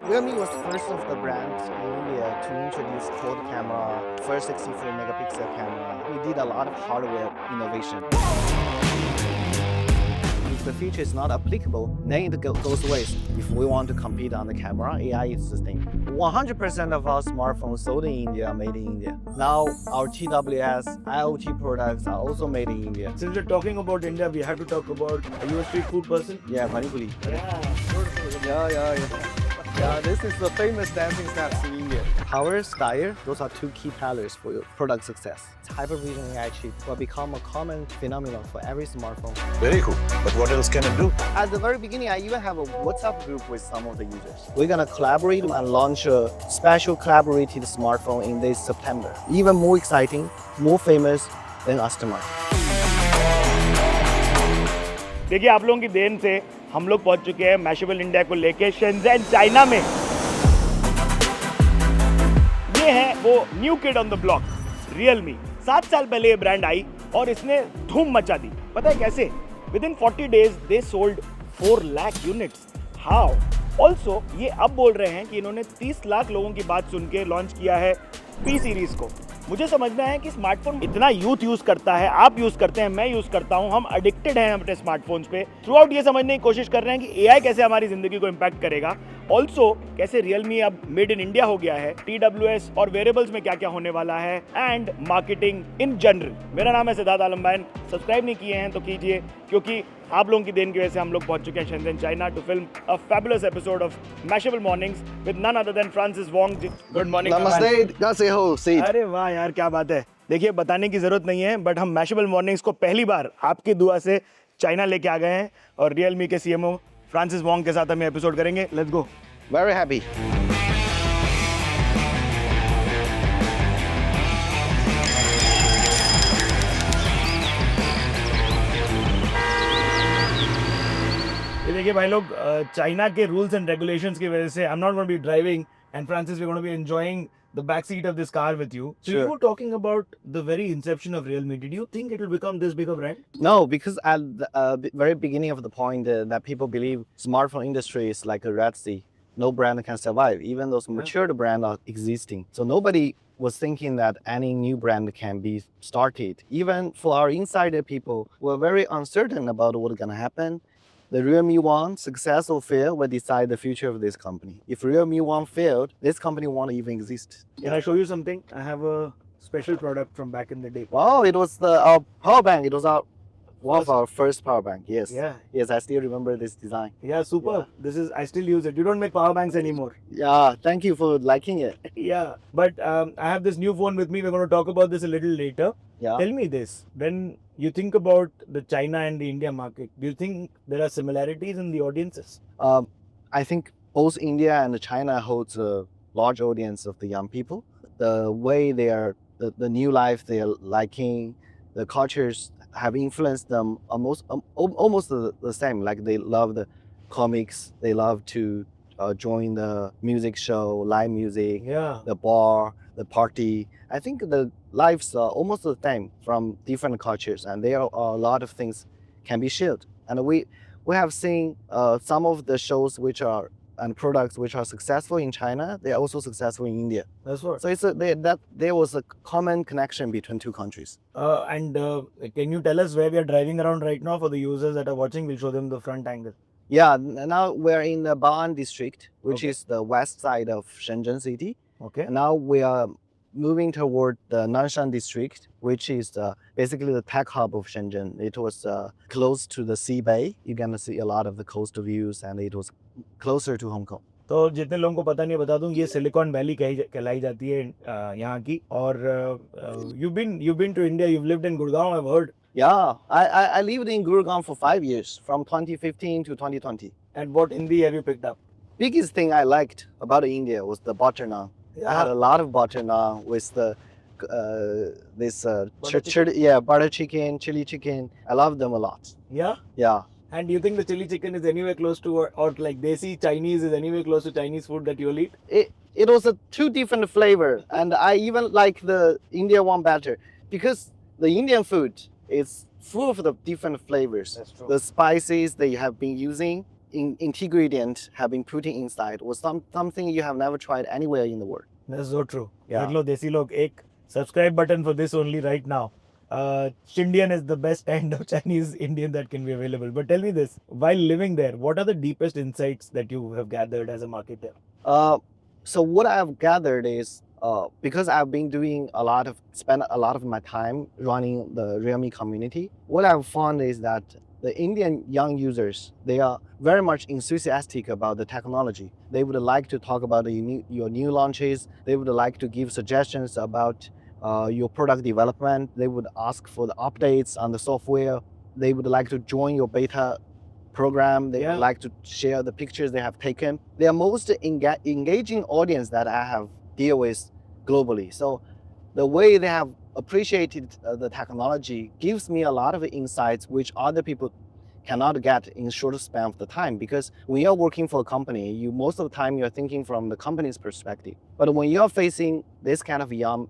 Realme was first of the brands in India to introduce quad camera, first 64 megapixel camera. We did a lot of hardware innovation. If the feature is not applicable, then it goes waste. If we want to compete on the camera, AI is the thing. 100% of our smartphones sold in India are made in India. Now our TWS, IoT products are also made in India. Since we're talking about India, we have to talk about, are you a street food person? Yeah, Manipuli. Yeah. Yeah, this is the famous dancing steps in India. Power, style, those are two key pillars for your product success. Hypervision AI chip will become a common phenomenon for every smartphone. Very cool. But what else can it do? At the very beginning, I even have a WhatsApp group with some of the users. We're gonna collaborate and launch a special collaborated smartphone in this September. Even more exciting, more famous than Aston Martin. देखिए आप लोगों की then से हम लोग पहुंच चुके हैं मैशेबल इंडिया को लेके शेंज़ेन चाइना में। ये है वो new kid on the block Realme. 7 साल पहले ये ब्रांड आई और इसने धूम मचा दी। पता है कैसे? With in 40 days they sold 4 lakh units. How? Also ये अब बोल रहे हैं कि इन्होंने 30 लाख लोगों की बात सुन के लॉन्च किया है पी सीरीज को। मुझे समझना है कि स्मार्टफोन इतना यूथ यूज करता है, आप यूज करते हैं, मैं यूज करता हूं, हम एडिक्टेड हैं अपने स्मार्टफोन्स पे। थ्रू आउट ये समझने की कोशिश कर रहे हैं कि एआई कैसे हमारी जिंदगी को इम्पैक्ट करेगा। ऑल्सो कैसे रियलमी अब मेड इन इंडिया हो गया है, TWS और वेरिएबल्स में क्या क्या होने वाला है, एंड मार्केटिंग इन जनरल। मेरा नाम है सिद्धार्थ आलम्बायन। सब्सक्राइब नहीं किए हैं तो कीजिए, क्योंकि आप लोगों की देन की वजह से हम लोग पहुंच चुके हैं Shenzhen China to film a fabulous episode of Mashable mornings with none other than Francis Wong. Good morning. Namaste, Gase ho, Sid. अरे वाह यार, क्या बात है। देखिए बताने की जरूरत नहीं है, बट हम मैशेबल मॉर्निंग्स को पहली बार आपकी दुआ से चाइना लेके आ गए हैं और रियलमी के CMO फ्रांसिस वोंग के साथ हम एपिसोड करेंगे। Let's go. Very happy. ये देखिए भाई लोग, चाइना के रूल्स एंड रेगुलेशंस की वजह से I am not gonna be driving and Francis we gonna be enjoying the back seat of this car with you. So Sure. you were talking about the very inception of Realme. Did you think it will become this big a brand? No, because at the very beginning of the point that people believe smartphone industry is like a Red Sea. No brand can survive. Even those matured brands are existing. So nobody was thinking that any new brand can be started. Even for our insider people, were very uncertain about what's gonna happen. The Realme One, success or fail, will decide the future of this company. If Realme One failed, this company won't even exist. Can I show you something? I have a special product from back in the day. Wow, it was our power bank. It was one of our first power bank. Yes. Yeah. Yes, I still remember this design. Yeah, super. Yeah. This is, I still use it. You don't make power banks anymore. Yeah, thank you for liking it. Yeah, but I have this new phone with me. We're going to talk about this a little later. Yeah. Tell me this. When you think about the China and the India market, do you think there are similarities in the audiences? I think both India and China holds a large audience of the young people. The way they are, the new life they are liking, the cultures have influenced them almost the same. Like they love the comics, they love to join the music show, live music, Yeah. the bar, the party. I think the lives are almost the same from different cultures, and there are a lot of things can be shared. And we have seen some of the shows which are and products which are successful in China, they are also successful in India. That's what. So there was a common connection between two countries. And can you tell us where we are driving around right now for the users that are watching? We'll show them the front angle. Yeah, now we're in the Bao'an district, which Okay. is the west side of Shenzhen city. Okay. And now we are moving toward the Nanshan district, which is basically the tech hub of Shenzhen. It was close to the sea bay. You're gonna see a lot of the coastal views, and it was closer to Hong Kong. तो जितने लोगों को पता नहीं है, बता दूं, ये सिलिकॉन वैली कहलाई जाती है यहाँ की। और you've been to India, you've lived in Gurgaon, I've heard. Yeah, I lived in Gurgaon for 5 years, from 2015 to 2020. And what Hindi have you picked up? Biggest thing I liked about India was the butter naan. I had a lot of butter naan with the butter chicken, chili chicken. I love them a lot. Yeah. Yeah. And do you think the chili chicken is anywhere close to, or like Desi Chinese is anywhere close to Chinese food that you'll eat? It was a two different flavor, and I even like the India one better because the Indian food is full of the different flavors. That's true. The spices they have been using ingredient have been put inside was something you have never tried anywhere in the world. That's so true. Yeah. देख लो देसी लोग एक subscribe button for this only right now. Shindian is the best kind of Chinese Indian that can be available. But tell me this: while living there, what are the deepest insights that you have gathered as a marketer? So what I've gathered is because I've been spent a lot of my time running the realme community. What I've found is that the Indian young users, they are very much enthusiastic about the technology. They would like to talk about your new launches. They would like to give suggestions about your product development. They would ask for the updates on the software. They would like to join your beta program. They would like to share the pictures they have taken. They are most engaging audience that I have deal with globally. So the way they have appreciated the technology gives me a lot of insights which other people cannot get in short span of the time, because when you're working for a company, you most of the time you're thinking from the company's perspective. But when you're facing this kind of young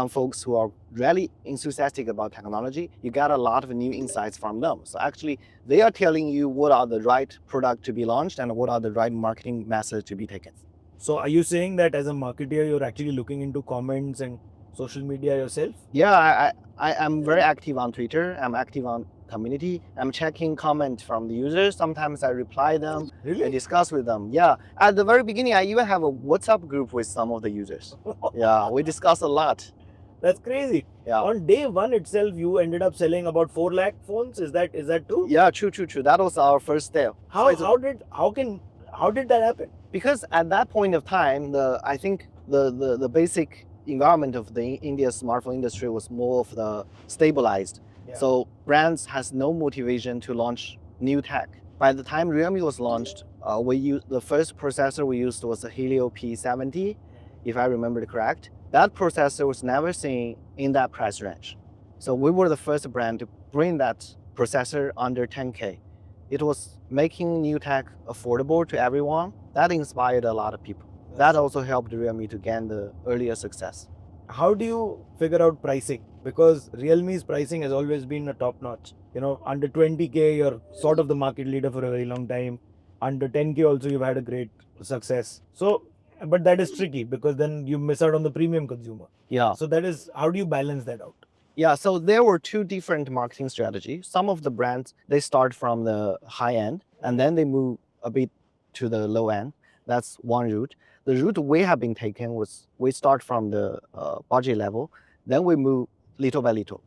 folks who are really enthusiastic about technology, you get a lot of new insights from them. So actually, they are telling you what are the right product to be launched and what are the right marketing methods to be taken. So are you saying that as a marketer, you're actually looking into comments and social media yourself? Yeah, I am very active on Twitter. I'm active on community. I'm checking comments from the users. Sometimes I reply them. Really? I discuss with them. Yeah, at the very beginning, I even have a WhatsApp group with some of the users. Yeah, we discuss a lot. That's crazy. Yeah. On day one itself, you ended up selling about 4 lakh phones. Is that true? Yeah, true. That was our first step. How did that happen? Because at that point of time, I think the basic environment of the India's smartphone industry was more of the stabilized. Yeah. So brands has no motivation to launch new tech. By the time Realme was launched, the first processor we used was the Helio P70, if I remember correct. That processor was never seen in that price range. So we were the first brand to bring that processor under 10K. It was making new tech affordable to everyone. That inspired a lot of people. That also helped Realme to gain the earlier success. How do you figure out pricing? Because Realme's pricing has always been a top notch. You know, under 20K, you're sort of the market leader for a very long time. Under 10K also, you've had a great success. So, but that is tricky because then you miss out on the premium consumer. Yeah. So how do you balance that out? Yeah, so there were two different marketing strategies. Some of the brands, they start from the high end and then they move a bit to the low end. That's one route. The route we have been taking was we start from the budget level, then we move little by little.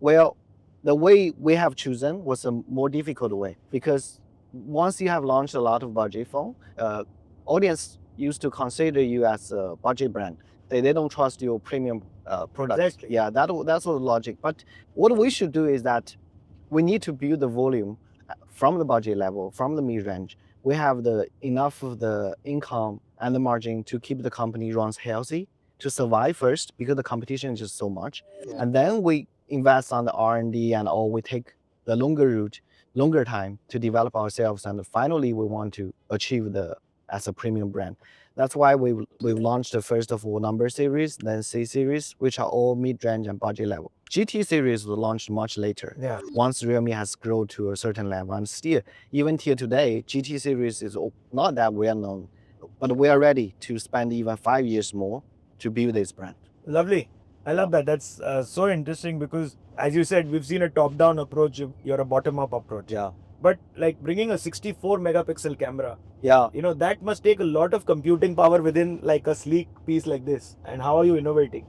Well, the way we have chosen was a more difficult way, because once you have launched a lot of budget phone, audience used to consider you as a budget brand. They don't trust your premium product. Exactly. Yeah, that's the logic. But what we should do is that we need to build the volume from the budget level, from the mid-range. We have enough of the income and the margin to keep the company runs healthy, to survive first, because the competition is just so much. Yeah. And then we invest on the R&D or we take the longer route, longer time to develop ourselves. And finally, we want to achieve as a premium brand. That's why we've launched the first of all number series, then C series, which are all mid-range and budget level. GT series was launched much later. Yeah. Once Realme has grown to a certain level, and still, even till today, GT series is not that well known, but we are ready to spend even 5 years more to build this brand. Lovely. I love that. That's so interesting because, as you said, we've seen a top-down approach. You're a bottom-up approach. Yeah. But like bringing a 64 megapixel camera, Yeah. you know, that must take a lot of computing power within like a sleek piece like this. And how are you innovating?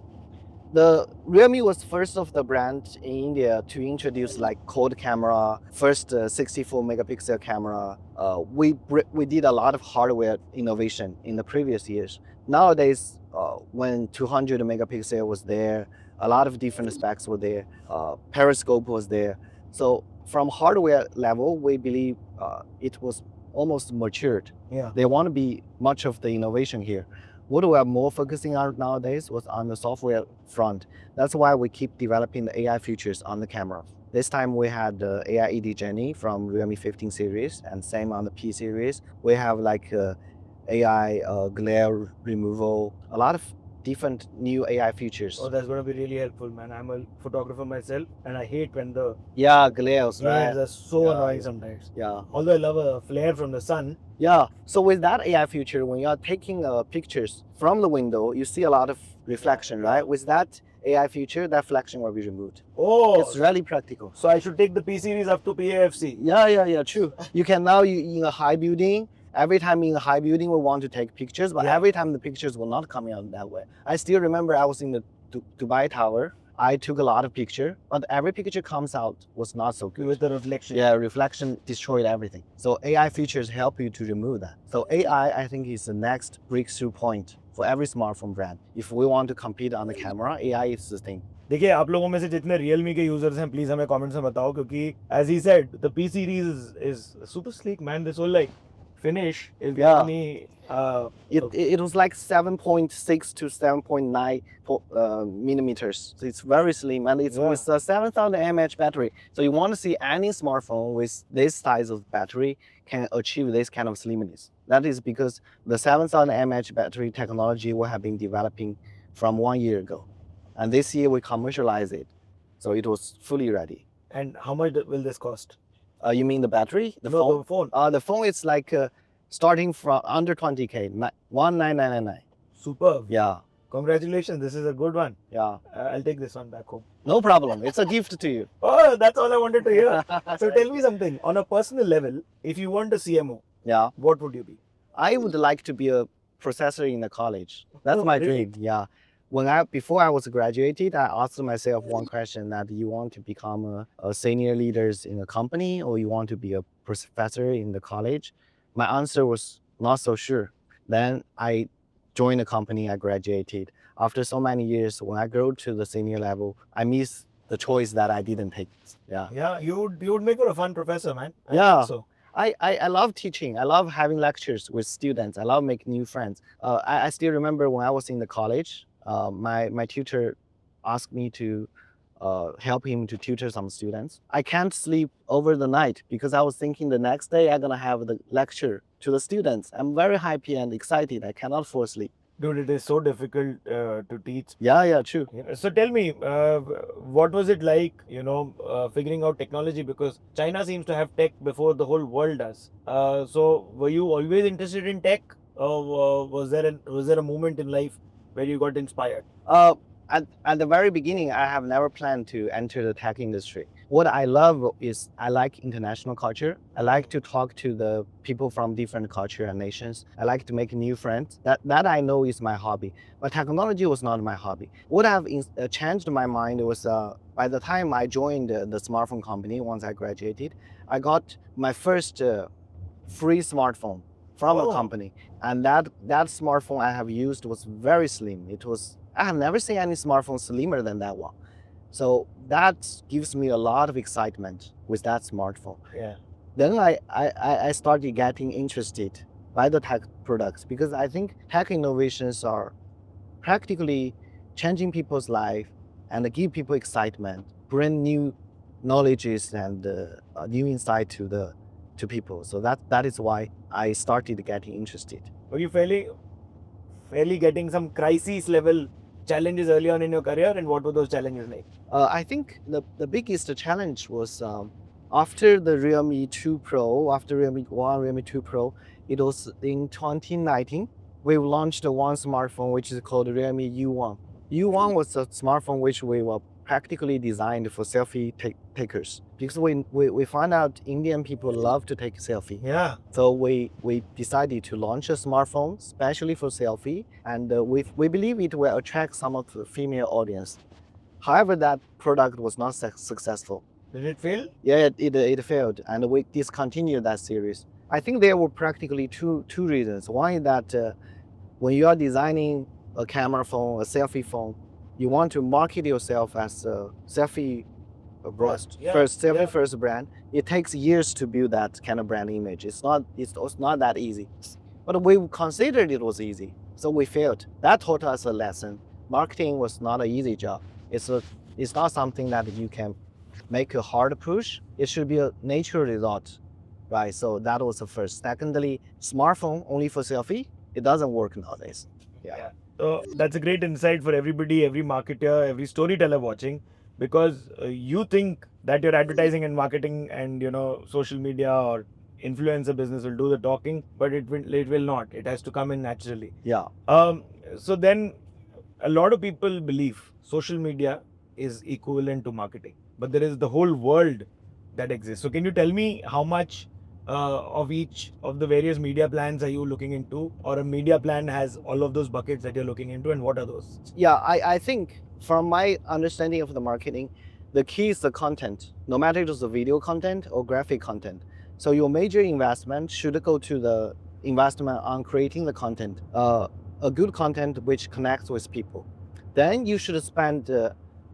The Realme was first of the brand in India to introduce like quad camera, first 64 megapixel camera. We did a lot of hardware innovation in the previous years. Nowadays, when 200 megapixel was there, a lot of different specs were there. Periscope was there. So from hardware level, we believe it was almost matured. Yeah. There won't be much of the innovation here. What we are more focusing on nowadays was on the software front. That's why we keep developing the AI features on the camera. This time we had the AI ED journey from Realme 15 series, and same on the P series. We have like AI glare removal, a lot of different new AI features. Oh, that's going to be really helpful, man. I'm a photographer myself, and I hate when the Yeah, glares, right? glares are so Yeah, annoying yeah. sometimes. Yeah. Although I love a flare from the sun. Yeah. So with that AI feature, when you are taking pictures from the window, you see a lot of reflection, right? With that AI feature, that reflection will be removed. Oh, It's really practical. so I should take the P series up to PAFC. Yeah, true. You can now in a high building. Every time in a high building, we want to take pictures, but Yeah. every time the pictures were not coming out that way. I still remember I was in the Dubai Tower. I took a lot of picture, but every picture comes out was not so good. With the reflection. Yeah, reflection destroyed everything. So AI features help you to remove that. So AI, I think, is the next breakthrough point for every smartphone brand. If we want to compete on the camera, AI is the thing. देखिए आप लोगों में से जितने Realme के users हैं please हमें comments में बताओ क्योंकि as he said the P series is super sleek man. This whole like finish is Yeah. giving me It was like 7.6 to 7.9 millimeters. So it's very slim, and it's Yeah. with a 7,000 mAh battery. So you want to see any smartphone with this size of battery can achieve this kind of slimness. That is because the 7,000 mAh battery technology we have been developing from 1 year ago. And this year we commercialized it. So it was fully ready. and how much will this cost? You mean the battery? No, the phone. The phone is like starting from under 20K, 1999. Superb. Yeah, Congratulations, this is a good one. yeah. I'll take this one back home. No problem. It's a gift to you. Oh, that's all I wanted to hear. So tell me something. On a personal level, if you want a CMO, Yeah. what would you be? I would like to be a professor in the college. That's Oh, my really? dream. Yeah. Before I was graduated, I asked myself one question: that you want to become a senior leaders in a company, or you want to be a professor in the college? My answer was not so sure. Then I joined the company. I graduated. After so many years, when I grew to the senior level, I missed the choice that I didn't take. Yeah. Yeah, you would make her a fun professor, man. I Yeah. think so. I love teaching. I love having lectures with students. I love making new friends. I still remember when I was in the college, my tutor asked me to help him to tutor some students. I can't sleep over the night because I was thinking the next day I'm gonna have the lecture to the students. I'm very happy and excited. I cannot fall asleep. Dude, it is so difficult to teach. Yeah, true. So tell me, what was it like, figuring out technology? Because China seems to have tech before the whole world does. So were you always interested in tech, or was there a moment in life where you got inspired? At the very beginning, I have never planned to enter the tech industry. What I love is I like international culture. I like to talk to the people from different culture and nations. I like to make new friends. That I know is my hobby. But technology was not my hobby. What have changed my mind was by the time I joined the smartphone company, once I graduated, I got my first free smartphone from Oh. a company. And that smartphone I have used was very slim. I have never seen any smartphone slimmer than that one. So that gives me a lot of excitement with that smartphone. Yeah. Then I started getting interested by the tech products because I think tech innovations are practically changing people's life and give people excitement, bring new knowledges and new insight to people. So that is why I started getting interested. Were you fairly getting some crisis level challenges early on in your career, and what were those challenges like? I think the biggest challenge was after the Realme 2 Pro, after Realme 1, Realme 2 Pro, it was in 2019, we launched one smartphone which is called Realme U1. U1 was a smartphone which we were practically designed for selfie takers because we found out Indian people love to take selfie. Yeah. So we decided to launch a smartphone specially for selfie, and we believe it will attract some of the female audience. However, that product was not successful. Did it fail? Yeah, it failed, and we discontinued that series. I think there were practically two reasons. One is that when you are designing a camera phone, a selfie phone, you want to market yourself as a selfie first brand. It takes years to build that kind of brand image. It's not that easy. But we considered it was easy, so we failed. That taught us a lesson. Marketing was not an easy job. It's not something that you can make a hard push. It should be a natural result, right? So that was the first. Secondly, smartphone only for selfie, it doesn't work nowadays. Yeah. So that's a great insight for everybody, every marketer, every storyteller watching, because you think that your advertising and marketing and social media or influencer business will do the talking, but it will not. It has to come in naturally. Yeah. So then, a lot of people believe social media is equivalent to marketing, but there is the whole world that exists. So can you tell me how much of each of the various media plans are you looking into, or a media plan has all of those buckets that you're looking into, and what are those? Yeah, I think from my understanding of the marketing, the key is the content, no matter it is the video content or graphic content. So your major investment should go to the investment on creating the content, a good content which connects with people. Then you should spend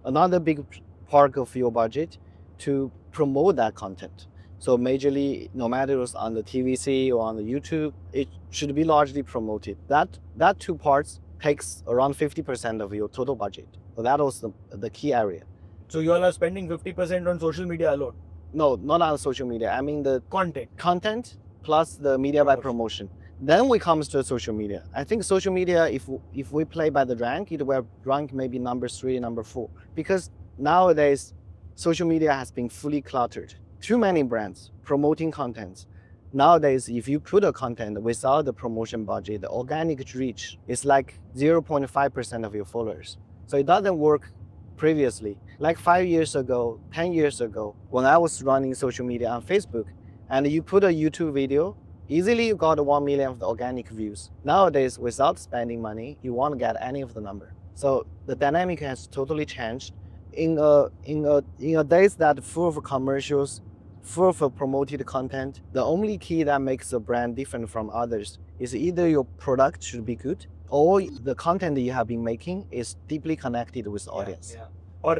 another big part of your budget to promote that content. So majorly, no matter it's on the TVC or on the YouTube, it should be largely promoted. That two parts takes around 50% of your total budget. So that was the key area. So you all are spending 50% on social media alone. No, not on social media. I mean the Content plus the media by promotion. Then we comes to social media. I think social media, if we play by the rank, it will rank maybe number 3, number 4. Because nowadays, social media has been fully cluttered. Too many brands promoting contents. Nowadays, if you put a content without the promotion budget, the organic reach is like 0.5% of your followers. So it doesn't work previously. Like 5 years ago, 10 years ago, when I was running social media on Facebook, and you put a YouTube video, easily you got 1 million of the organic views. Nowadays, without spending money, you won't get any of the number. So the dynamic has totally changed. In a days that full of commercials, full of promoted content, the only key that makes a brand different from others is either your product should be good or the content that you have been making is deeply connected with the audience. और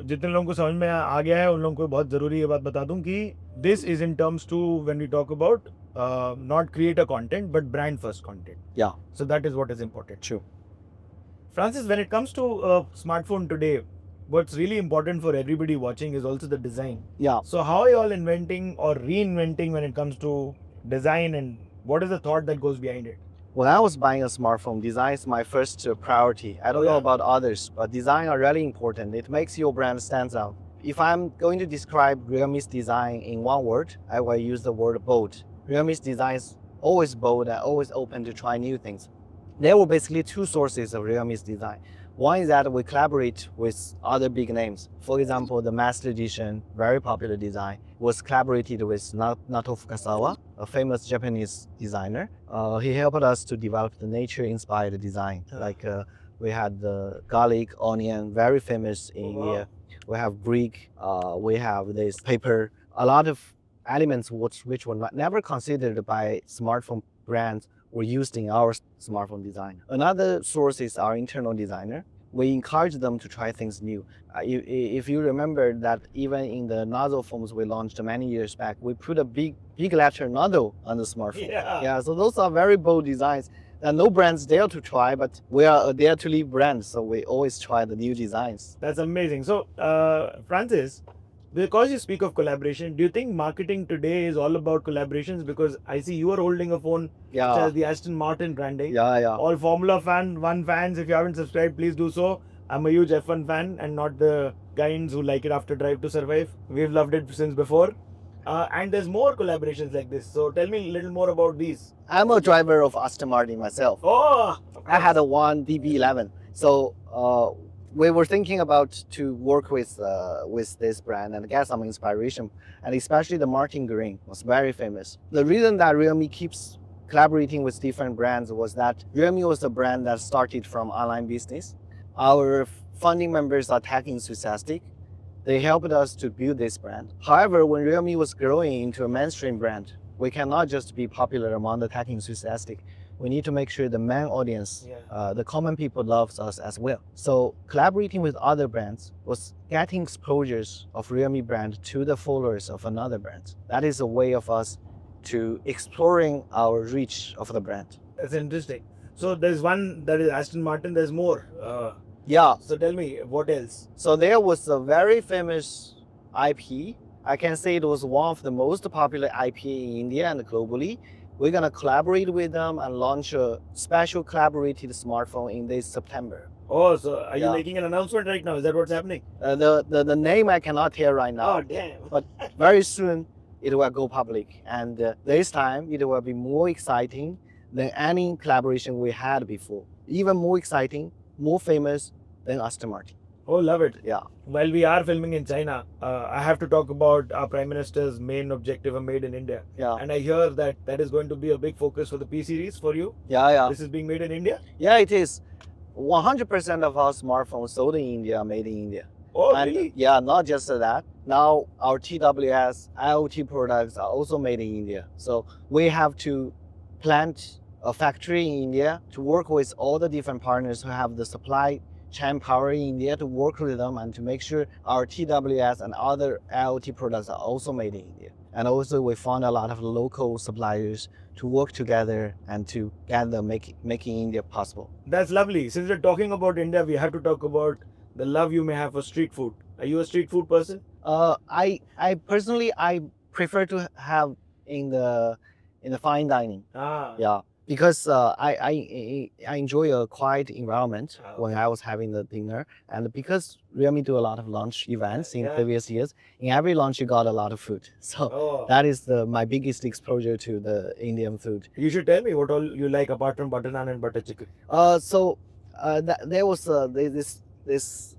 जितने लोगों को समझ में आ गया है उन लोगों को बहुत ज़रूरी ये बात बता दूं कि this is in terms to when we talk about not creator content but brand first content. Yeah. So that is what is important. True. Francis, when it comes to smartphone today, what's really important for everybody watching is also the design. Yeah. So how are you all inventing or reinventing when it comes to design, and what is the thought that goes behind it? When I was buying a smartphone, design is my first priority. I don't know about others, but design are really important. It makes your brand stand out. If I'm going to describe Realme's design in one word, I will use the word bold. Realme's design is always bold and always open to try new things. There were basically two sources of Realme's design. One is that we collaborate with other big names. For example, the Master Edition, very popular design, was collaborated with Nato Fukasawa, a famous Japanese designer. He helped us to develop the nature-inspired design. Like we had the garlic, onion, very famous in India. We have brick, we have this paper, a lot of elements which were never considered by smartphone brands were used in our smartphone design. Another source is our internal designer. We encourage them to try things new. If you remember that even in the nozzle phones we launched many years back, we put a big letter nozzle on the smartphone. Yeah, so those are very bold designs that no brands dare to try, but we are a dare to live brand, so we always try the new designs. That's amazing. So, Francis, because you speak of collaboration, do you think marketing today is all about collaborations? Because I see you are holding a phone which has the Aston Martin branding. Yeah. All Formula One fans, if you haven't subscribed, please do so. I'm a huge F1 fan and not the guys who like it after Drive to Survive. We've loved it since before. And there's more collaborations like this. So tell me a little more about these. I'm a driver of Aston Martin myself. Oh! I had a one DB11. So we were thinking about to work with this brand and get some inspiration, and especially the Martin Green was very famous. The reason that Realme keeps collaborating with different brands was that Realme was a brand that started from online business. Our founding members are tech enthusiastic. They helped us to build this brand. However, when Realme was growing into a mainstream brand, we cannot just be popular among the tech enthusiastic. We need to make sure the main audience, the common people loves us as well. So collaborating with other brands was getting exposures of Realme brand to the followers of another brand. That is a way of us to exploring our reach of the brand. That's interesting. So there's one that is Aston Martin, there's more. Yeah. So tell me, what else? So there was a very famous IP. I can say it was one of the most popular IP in India and globally. we're gonna collaborate with them and launch a special collaborated smartphone in this September. Oh, so are you Yeah. making an announcement right now? Is that what's happening? The name I cannot tell right now. Oh, damn. But very soon it will go public, and this time it will be more exciting than any collaboration we had before. Even more exciting, more famous than Aston Martin. Oh, love it. Yeah. While we are filming in China, I have to talk about our Prime Minister's main objective of Made in India. Yeah. And I hear that that is going to be a big focus for the P series for you. Yeah. This is being made in India. Yeah, it is. 100% of our smartphones sold in India are made in India. Oh, And really? yeah, not just that. Now our TWS IoT products are also made in India. So we have to plant a factory in India to work with all the different partners who have the supply chain power in India to work with them and to make sure our TWS and other IoT products are also made in India. And also we found a lot of local suppliers to work together and to get the making India possible. That's lovely. Since we're talking about India, we have to talk about the love you may have for street food. Are you a street food person? I personally I prefer to have in the fine dining. Ah. Yeah, because I enjoy a quiet environment when I was having the dinner, and because Realme do a lot of lunch events in Yeah. previous years, in every lunch you got a lot of food. So Oh. that is my biggest exposure to the Indian food. You should tell me what all you like apart from butter naan and butter chicken. There was this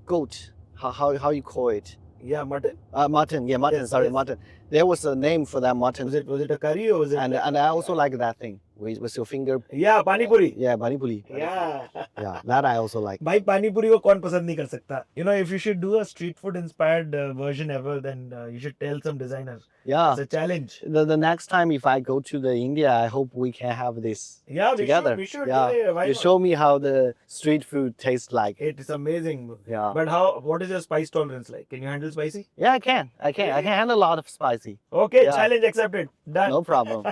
goat. How you call it? Yeah, mutton. Mutton. Yeah, mutton. Yes, Sorry, yes. mutton. There was a name for that mutton. Was it a curry or was it? And I also like that thing with your finger. Yeah, pani puri. Yeah, pani puri. Yeah. Yeah, that I also like. भाई पानी पूरी को कौन पसंद नहीं कर सकता? You know, if you should do a street food inspired version ever, then you should tell some designers. Yeah. It's a challenge. The next time if I go to the India, I hope we can have this Yeah, together. we should. Yeah. Yeah, why You not? show me how the street food tastes like. It is amazing. Yeah. But what is your spice tolerance like? Can you handle spicy? Yeah, I can. I can handle a lot of spicy. Okay, Yeah. challenge accepted. Done. No problem.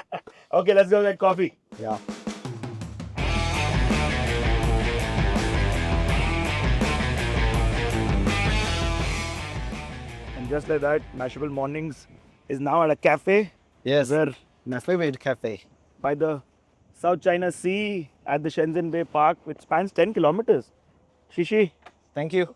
Okay, let's go get coffee. Yeah. And just like that, Mashable Mornings is now at a cafe. Yes. Where My favorite cafe. by the South China Sea at the Shenzhen Bay Park, which spans 10 kilometers. Shishi, Thank you.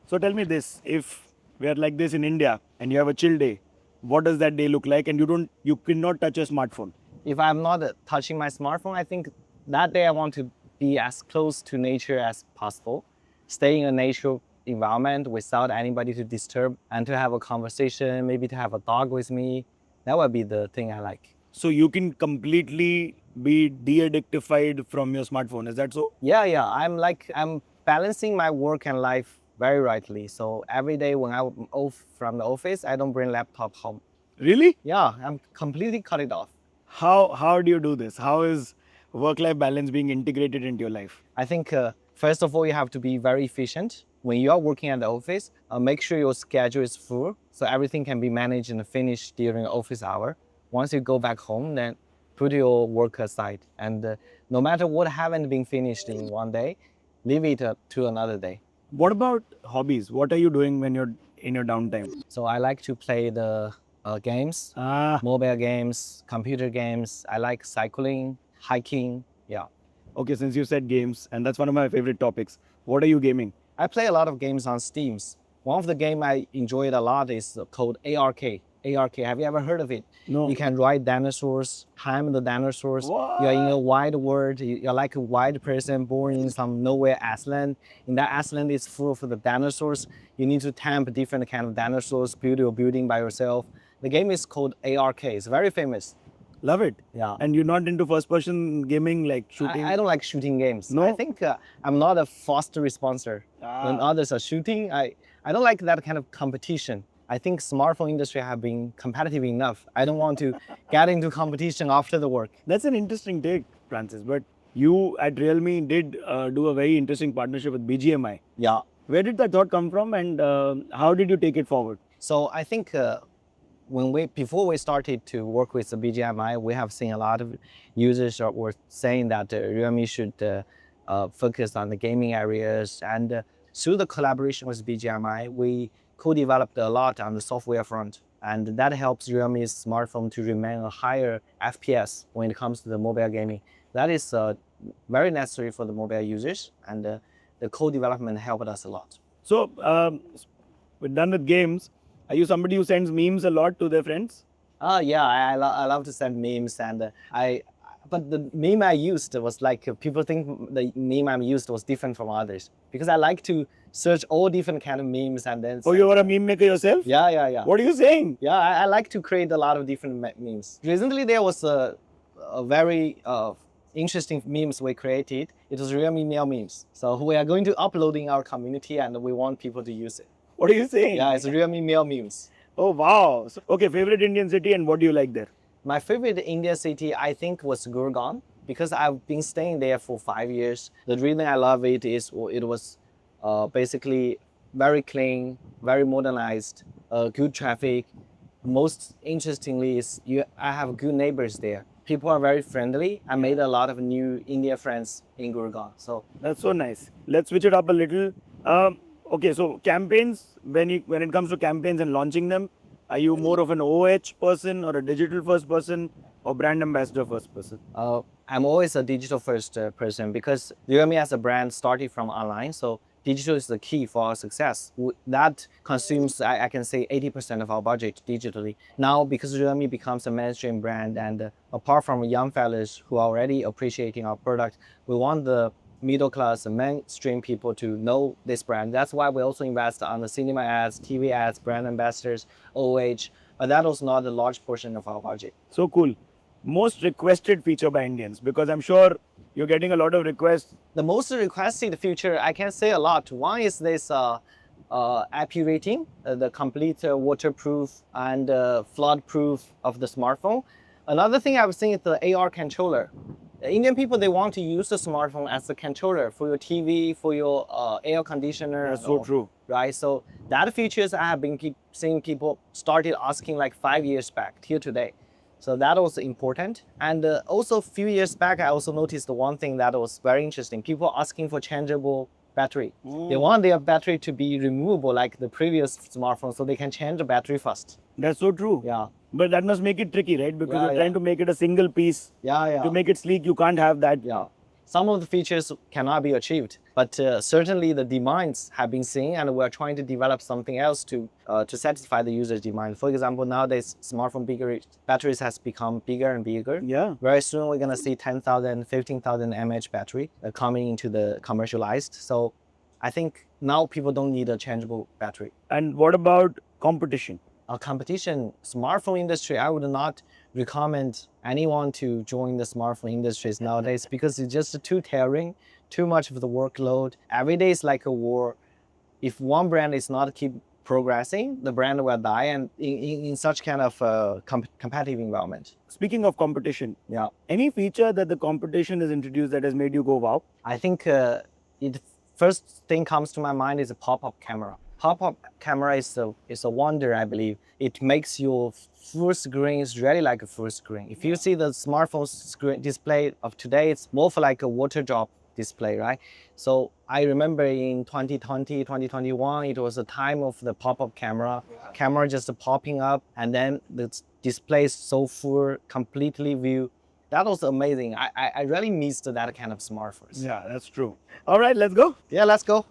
so tell me this, if we are like this in India and you have a chill day, what does that day look like? And you cannot touch a smartphone. If I'm not touching my smartphone, I think that day I want to be as close to nature as possible, stay in a natural environment without anybody to disturb, and to have a conversation, maybe to have a dog with me. That would be the thing I like. So you can completely be de-addictified from your smartphone. Is that so? Yeah, I'm balancing my work and life very rightly. So every day when I'm off from the office, I don't bring laptop home. Really? Yeah, I'm completely cut it off. How do you do this? How is work-life balance being integrated into your life? I think first of all, you have to be very efficient. When you are working at the office, make sure your schedule is full so everything can be managed and finished during office hour. Once you go back home, then put your work aside. And no matter what haven't been finished in one day, leave it to another day. What about hobbies? What are you doing when you're in your downtime? So I like to play the games, Ah, mobile games, computer games. I like cycling, hiking. Yeah. okay, since you said games, and that's one of my favorite topics. What are you gaming? I play a lot of games on Steam. One of the game I enjoyed a lot is called ARK. ARK, have you ever heard of it? No. You can ride dinosaurs, time the dinosaurs. What? You're in a wide world. You're like a wild person born in some nowhere Iceland. In that Iceland is full of the dinosaurs. You need to tamp different kind of dinosaurs, build your building by yourself. The game is called ARK. It's very famous. Love it. Yeah. And you're not into first-person gaming like shooting? I don't like shooting games. No? I think I'm not a fast responder. When others are shooting, I don't like that kind of competition. I think smartphone industry have been competitive enough. I don't want to get into competition after the work. That's an interesting take, Francis. But you at Realme did do a very interesting partnership with BGMI. Yeah. Where did that thought come from, and how did you take it forward? So I think before we started to work with the BGMI, we have seen a lot of users were saying that Realme should focus on the gaming areas. And through the collaboration with BGMI, we co-developed a lot on the software front. And that helps Realme's smartphone to remain a higher FPS when it comes to the mobile gaming. That is very necessary for the mobile users, and the co-development helped us a lot. So, we're done with games. Are you somebody who sends memes a lot to their friends? Yeah, I love to send memes, and but the meme I used was like people think the meme I used was different from others because I like to search all different kind of memes and then. Oh, you are a meme maker yourself? Yeah. What are you saying? Yeah, I like to create a lot of different memes. Recently, there was a very interesting memes we created. It was Realme Meow memes. So we are going to upload in our community, and we want people to use it. What are you saying? Yeah, it's Realme Meow memes. Oh, wow. So, okay, favorite Indian city and what do you like there? My favorite India city, I think, was Gurgaon because I've been staying there for 5 years. The reason I love it is it was basically very clean, very modernized, good traffic. Most interestingly is I have good neighbors there. People are very friendly. I made a lot of new India friends in Gurgaon. So That's so nice. Let's switch it up a little. Okay, so campaigns, when it comes to campaigns and launching them, are you more of an OH person or a digital first person or brand ambassador first person? I'm always a digital first person because Realme as a brand started from online. So digital is the key for our success. That consumes, I can say, 80% of our budget digitally. Now, because Realme becomes a mainstream brand, and apart from young fellas who are already appreciating our product, we want the middle class and mainstream people to know this brand. That's why we also invest on the cinema ads, TV ads, brand ambassadors, OH, but that was not a large portion of our budget. So cool. Most requested feature by Indians, because I'm sure you're getting a lot of requests. The most requested feature, I can say a lot. One is this IP rating, the complete waterproof and flood-proof of the smartphone. Another thing I've seen is the AR controller. Indian people, they want to use the smartphone as a controller for your TV, for your air conditioner. That's so true. Right, so that features I have been seeing people started asking like 5 years back till today. So that was important. And also a few years back, I also noticed the one thing that was very interesting. People asking for changeable battery. They want their battery to be removable like the previous smartphone so they can change the battery fast. That's so true. Yeah. But that must make it tricky, right? Because Yeah, you're trying to make it a single piece. Yeah. To make it sleek, you can't have that. Yeah. Some of the features cannot be achieved, but certainly the demands have been seen, and we're trying to develop something else to satisfy the user's demand. For example, nowadays smartphone batteries has become bigger and bigger. Yeah. Very soon we're gonna see 10,000, 15,000 mAh battery coming into the commercialized. So I think now people don't need a changeable battery. And what about competition? Competition, smartphone industry, I would not recommend anyone to join the smartphone industries nowadays because it's just too tiring, too much of the workload. Every day is like a war. If one brand is not keep progressing, the brand will die, and in such kind of competitive environment. Speaking of competition, Yeah, any feature that the competition has introduced that has made you go wow? I think it first thing comes to my mind is a pop-up camera. Pop-up camera is a wonder, I believe. It makes your full screen is really like a full screen. If you see the smartphone screen display of today, it's more for like a water drop display, right? So I remember in 2020, 2021, it was a time of the pop-up camera just popping up, and then the display is so full, completely view. That was amazing. I really missed that kind of smartphones. Yeah, that's true. All right, let's go. Yeah, let's go.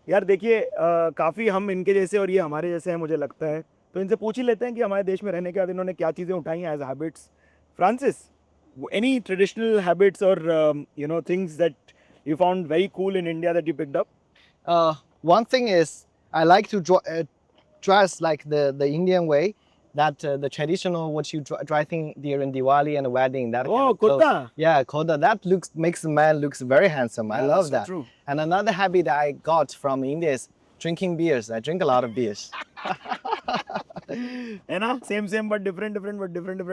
यार देखिए काफ़ी हम इनके जैसे और ये हमारे जैसे हैं मुझे लगता है, तो इनसे पूछ ही लेते हैं कि हमारे देश में रहने के बाद इन्होंने क्या चीज़ें उठाई हैं as habits. Francis, any traditional habits और things that you found very cool in India that you picked up? One thing is I like to dress like the Indian way. That the traditional what you dry thing during Diwali and a wedding. That kind of clothes. kurta. Yeah, kurta. That makes a man looks very handsome. I love that's so that. true. And another habit I got from India is drinking beers. I drink a lot of beers. है ना? Same but different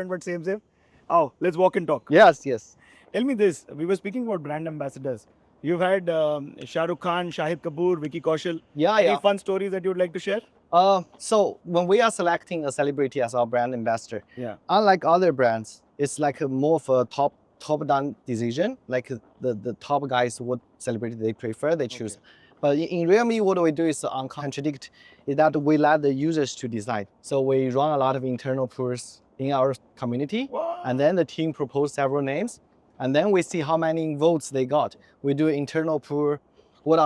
but same. Oh, let's walk and talk. Yes. Tell me this. We were speaking about brand ambassadors. You've had Shah Rukh Khan, Shahid Kapoor, Vicky Kaushal. Yeah. Any fun stories that you'd like to share? So when we are selecting a celebrity as our brand ambassador, Yeah. unlike other brands, it's like more of a top-down decision. Like the top guys, what celebrity they prefer, they choose. But in realme, what we do is uncontradict, is that we let the users to decide. So we run a lot of internal polls in our community, and then the team propose several names, and then we see how many votes they got. We do internal poll. What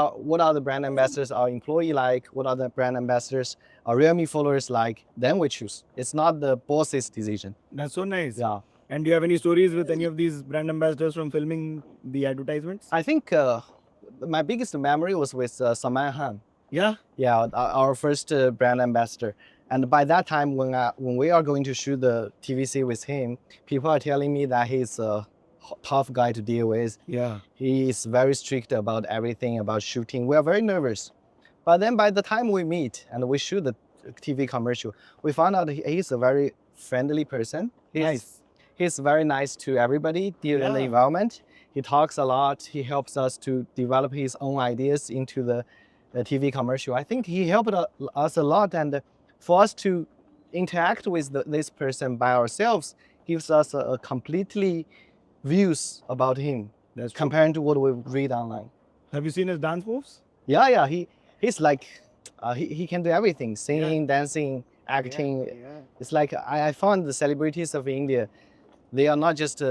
are the brand ambassadors our employee like? What are the brand ambassadors our realme followers like? Then we choose. It's not the boss's decision. That's so nice. Yeah. And do you have any stories with any of these brand ambassadors from filming the advertisements? I think my biggest memory was with Saman Han. Yeah. Yeah, our first brand ambassador. And by that time, when we are going to shoot the TVC with him, people are telling me that he's a tough guy to deal with. Yeah. He is very strict about everything, about shooting. We are very nervous. But then by the time we meet and we shoot the TV commercial, we found out he's a very friendly person. Nice. He's very nice to everybody in the Yeah. environment. He talks a lot. He helps us to develop his own ideas into the TV commercial. I think he helped us a lot. And for us to interact with this person by ourselves gives us a completely views about him That's true. compared to what we read online. Have you seen his dance moves? Yeah. He's like, he can do everything, singing, dancing, acting. Yeah. It's like, I found the celebrities of India, they are not just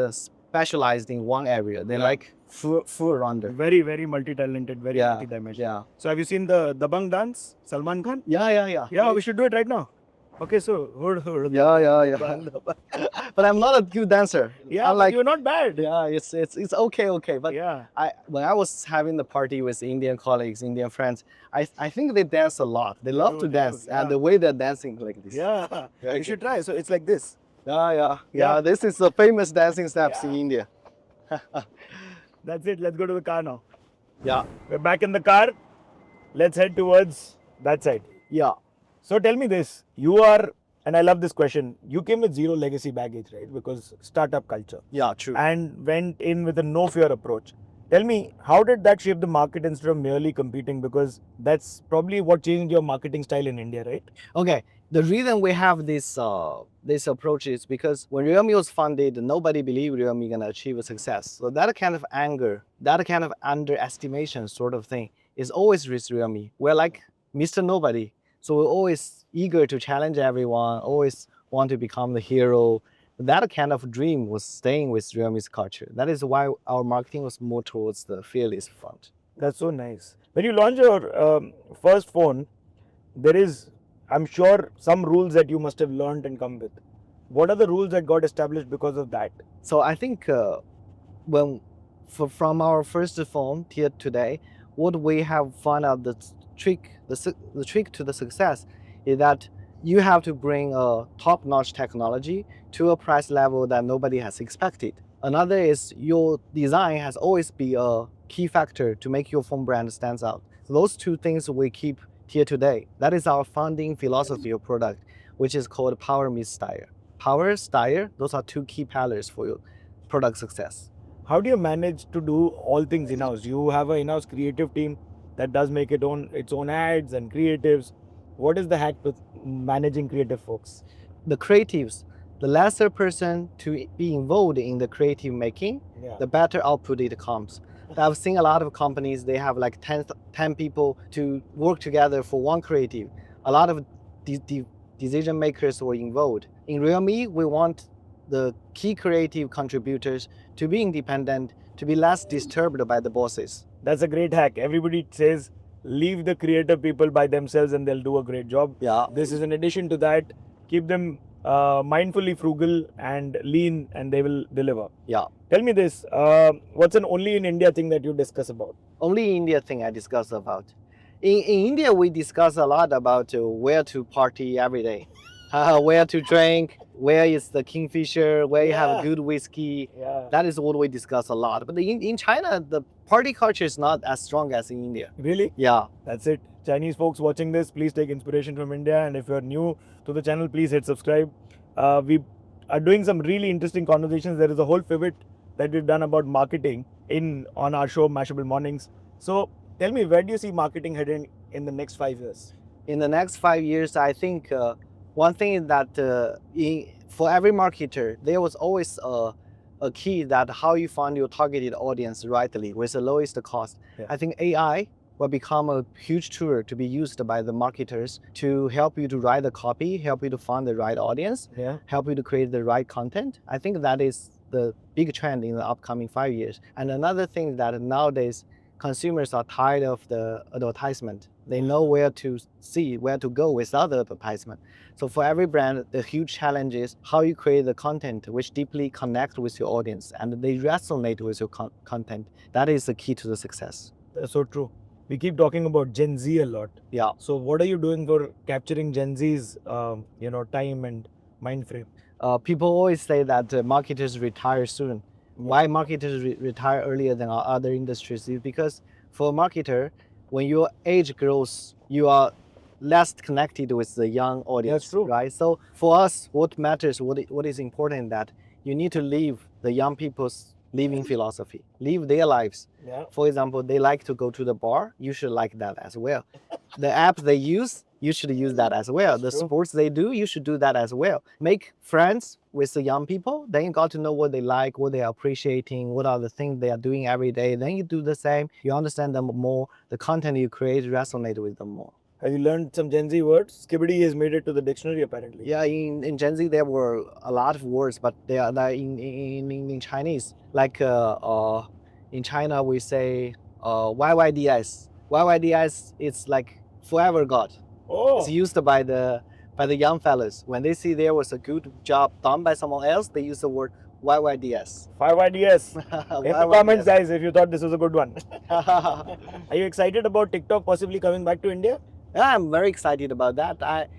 specialized in one area. They're like full rounder. Very, very multi-talented, very Yeah, multi-dimensional. yeah. So have you seen the Dabang dance? Salman Khan? Yeah. Yeah, we should do it right now. Okay, so hold. Yeah. But I'm not a good dancer. Yeah, I'm but like, you're not bad. yeah, it's okay. But Yeah. when I was having the party with Indian colleagues, Indian friends, I think they dance a lot. They love to do, dance, yeah. and the way they're dancing like this. Yeah. Very You should try. So it's like this. Yeah. This is the famous dancing steps in India. That's it. Let's go to the car now. Yeah. We're back in the car. Let's head towards that side. Yeah. So tell me this. You are, and I love this question, you came with zero legacy baggage, right? Because startup culture. Yeah, true. And went in with a no fear approach. Tell me, how did that shape the market instead of merely competing? Because that's probably what changed your marketing style in India, right? Okay, the reason we have this approach is because when realme was founded, nobody believed realme gonna achieve a success. So that kind of anger, that kind of underestimation sort of thing is always with realme. We're like Mr. Nobody. So we're always eager to challenge everyone, always want to become the hero. That kind of dream was staying with realme's culture. That is why our marketing was more towards the fearless front. That's so nice. When you launch your first phone, there is, I'm sure, some rules that you must have learned and come with. What are the rules that got established because of that? So I think from our first phone till today, what we have found out the trick to the success is that you have to bring a top-notch technology to a price level that nobody has expected. Another is your design has always been a key factor to make your phone brand stands out. So those two things we keep here today. That is our founding philosophy of product, which is called power meets style. Power, style, those are two key pillars for your product success. How do you manage to do all things in-house? You have an in-house creative team that does make its own ads and creatives. What is the hack to managing creative folks? The creatives, the lesser person to be involved in the creative making, the better output it comes. I've seen a lot of companies, they have like 10 people to work together for one creative. A lot of decision makers were involved. In realme, we want the key creative contributors to be independent, to be less disturbed by the bosses. That's a great hack. Everybody says, leave the creative people by themselves and they'll do a great job. Yeah. This is an addition to that. Keep them mindfully frugal and lean and they will deliver. Yeah. Tell me this, what's an only in India thing that you discuss about? Only India thing I discuss about. In India, we discuss a lot about where to party every day, where to drink, where is the kingfisher, where you have good whiskey. Yeah. That is what we discuss a lot. But in China, the party culture is not as strong as in India. Really? Yeah. That's it. Chinese folks watching this, please take inspiration from India. And if you're new to the channel, please hit subscribe. We are doing some really interesting conversations. There is a whole pivot that we've done about marketing on our show, Mashable Mornings. So tell me, where do you see marketing heading in the next 5 years? In the next 5 years, I think one thing is that for every marketer, there was always a key that how you find your targeted audience rightly with the lowest cost. Yeah. I think AI will become a huge tool to be used by the marketers to help you to write the copy, help you to find the right audience, help you to create the right content. I think that is the big trend in the upcoming 5 years. And another thing that nowadays consumers are tired of the advertisement. They know where to see, where to go without the advertisement. So for every brand, the huge challenge is how you create the content which deeply connect with your audience and they resonate with your content. That is the key to the success. That's so true. We keep talking about Gen Z a lot. Yeah. So what are you doing for capturing Gen Z's, time and mind frame? People always say that marketers retire soon. Why marketers retire earlier than other industries is because for a marketer, when your age grows, you are less connected with the young audience. That's true. Right? So for us, what matters, what is important that you need to live the young people's living philosophy, live their lives. Yeah. For example, they like to go to the bar, you should like that as well. The app they use, you should use that as well. The sports they do, you should do that as well. Make friends with the young people, then you got to know what they like, what they are appreciating, what are the things they are doing every day. Then you do the same, you understand them more, the content you create resonate with them more. Have you learned some Gen Z words? Skibidi has made it to the dictionary apparently. Yeah, in Gen Z there were a lot of words, but they are in Chinese. Like in China we say YYDS. YYDS is like forever God. Oh. It's used by the young fellas. When they see there was a good job done by someone else, they use the word YYDS. 5 ideas. In the comments, guys, if you thought this was a good one. Are you excited about TikTok possibly coming back to India? Yeah, I'm very excited about that.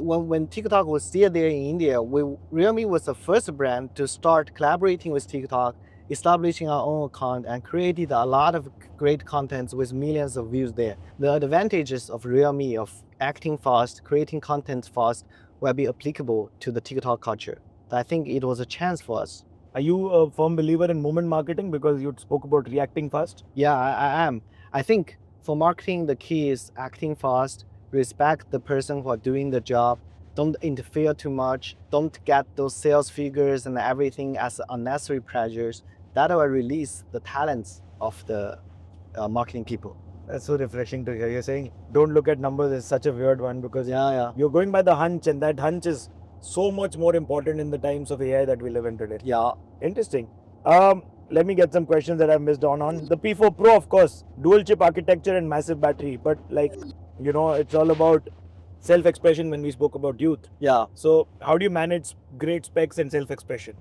When TikTok was still there in India, Realme was the first brand to start collaborating with TikTok, establishing our own account, and created a lot of great contents with millions of views there. The advantages of Realme of acting fast, creating content fast, will be applicable to the TikTok culture. I think it was a chance for us. Are you a firm believer in moment marketing because you spoke about reacting fast? Yeah, I am. I think for marketing, the key is acting fast, respect the person who are doing the job, don't interfere too much, don't get those sales figures and everything as unnecessary pressures. That will release the talents of the marketing people. That's so refreshing to hear. You're saying don't look at numbers is such a weird one because Yeah. you're going by the hunch, and that hunch is so much more important in the times of AI that we live in today. Yeah. Interesting. Let me get some questions that I've missed on. The P4 Pro, of course, dual chip architecture and massive battery, but it's all about self-expression when we spoke about youth. Yeah. So how do you manage great specs and self-expression?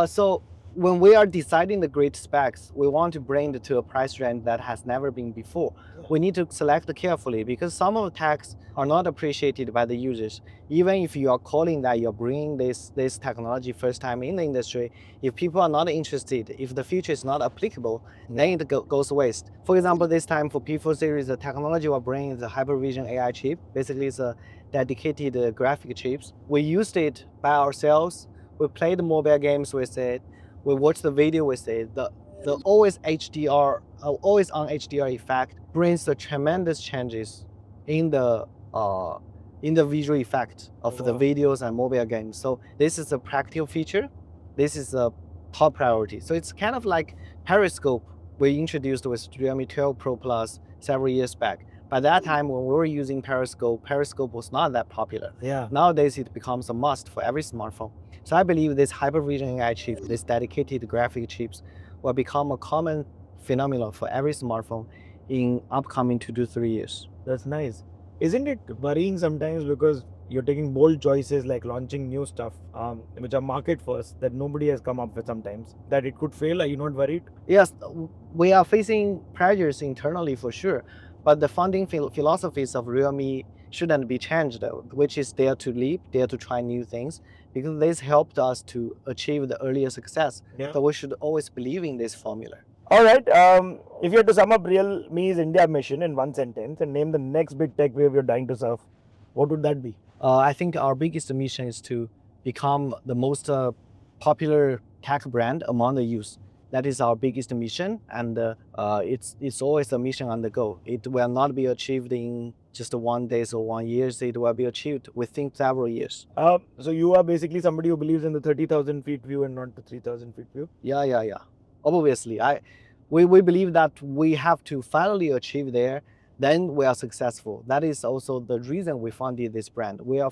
So when we are deciding the great specs, we want to bring it to a price range that has never been before. We need to select carefully because some of the tags are not appreciated by the users. Even if you are calling that you're bringing this technology first time in the industry, if people are not interested, if the feature is not applicable, then it goes waste. For example, this time for P4 series, the technology we're bringing is a Hypervision AI chip. Basically, it's a dedicated graphic chips. We used it by ourselves. We played mobile games with it. We watch the video with it. The always on HDR effect brings the tremendous changes in the visual effect of the videos and mobile games. So this is a practical feature. This is a top priority. So it's kind of like periscope we introduced with Realme 12 Pro Plus several years back. By that time, when we were using periscope was not that popular. Yeah. Nowadays, it becomes a must for every smartphone. So I believe this Hypervision AI chip, this dedicated graphic chips, will become a common phenomenon for every smartphone in upcoming 2 to 3 years. That's nice. Isn't it worrying sometimes because you're taking bold choices like launching new stuff, which are market first, that nobody has come up with sometimes, that it could fail? Are you not worried? Yes, we are facing pressures internally for sure, but the founding philosophies of Realme shouldn't be changed, which is dare to leap, dare to try new things, because this helped us to achieve the earlier success. Yeah. So we should always believe in this formula. All right. If you had to sum up Realme's India mission in one sentence and name the next big tech wave you're dying to surf, what would that be? I think our biggest mission is to become the most popular tech brand among the youth. That is our biggest mission, and it's always a mission on the go. It will not be achieved in just 1 day or 1 year. It will be achieved within several years. So you are basically somebody who believes in the 30,000 feet view and not the 3,000 feet view? Yeah. Obviously, we believe that we have to finally achieve there, then we are successful. That is also the reason we founded this brand. We are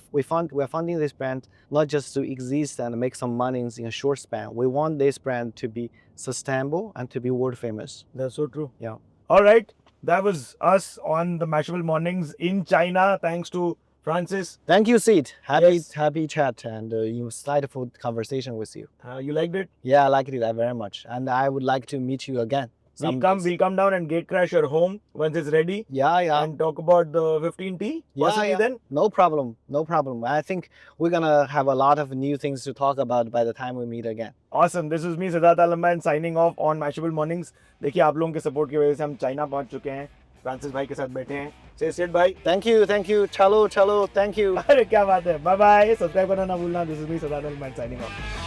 funding this brand not just to exist and make some money in a short span. We want this brand to be sustainable and to be world famous. That's so true. Yeah. All right. That was us on the Mashable Mornings in China. Thanks to Francis. Thank you, Sid. Yes. Happy chat and insightful conversation with you. You liked it? Yeah, I liked it very much, and I would like to meet you again. We'll come down and gate crash your home once it's ready. Yeah. And talk about the 15T. Possibly then. No problem. I think we're gonna have a lot of new things to talk about by the time we meet again. Awesome. This is me, Siddharth Aalambayan, signing off on Mashable Mornings. देखिए आप लोगों के support की वजह से हम China पहुंच चुके हैं. फ्रांसिस भाई के साथ बैठे हैं. Say Sid भाई. Thank you. Chalo, thank you. अरे क्या बात है. Bye bye. सब्सक्राइब करना ना भूलना. This is me, Siddharth Aalambayan, signing off.